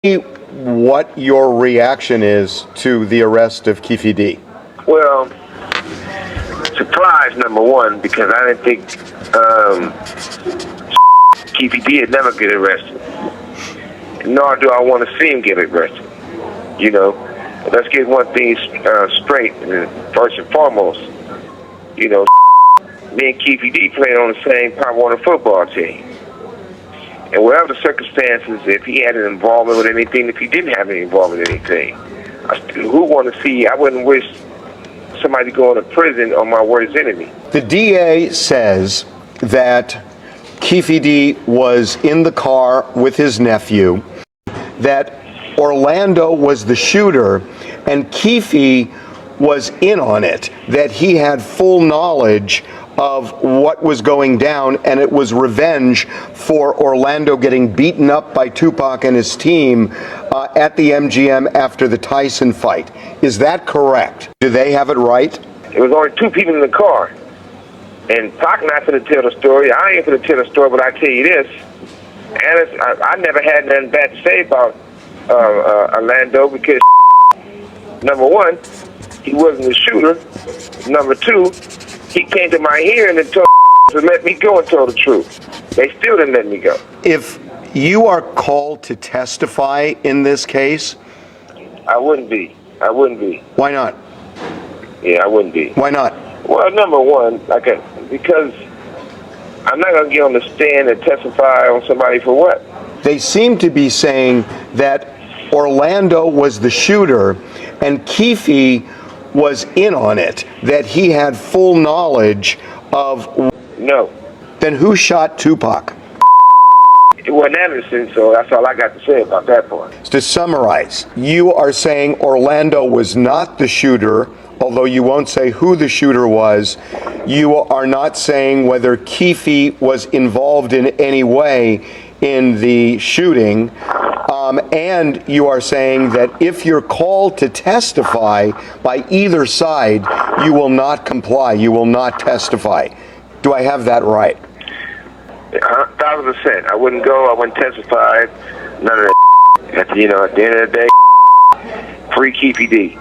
What your reaction is to the arrest of Keefe D? Well, surprise number one, because I didn't think Keefe D would never get arrested. Nor do I want to see him get arrested. You know, let's get one thing straight, first and foremost. You know, me and Keefe D played on the same Pop Warner football team. And whatever the circumstances, if he had an involvement with anything, if he didn't have any involvement with anything, who want to see? I wouldn't wish somebody going to prison on my worst enemy. The DA says that Keefe D was in the car with his nephew, that Orlando was the shooter, and Keefe was in on it, that he had full knowledge of what was going down, and it was revenge for Orlando getting beaten up by Tupac and his team at the MGM after the Tyson fight. Is that correct? Do they have it right? There was only two people in the car. And Pac not going to tell the story. I ain't going to tell the story, but I tell you this. And I never had nothing bad to say about Orlando because, number one, he wasn't the shooter. Number two, he came to my hearing and told to let me go and told the truth. They still didn't let me go. If you are called to testify in this case, I wouldn't be. Why not? Yeah, I wouldn't be. Why not? Well, number one, because I'm not going to get on the stand and testify on somebody for what? They seem to be saying that Orlando was the shooter and Keefe was in on it, that he had full knowledge of... No. Then who shot Tupac? It wasn't Anderson, so that's all I got to say about that part. To summarize, you are saying Orlando was not the shooter, although you won't say who the shooter was. You are not saying whether Keefe was involved in any way in the shooting. And you are saying that if you're called to testify by either side, you will not comply, you will not testify. Do I have that right? 1,000%. I wouldn't go, I wouldn't testify, none of that. At the end of the day, free Keefe D.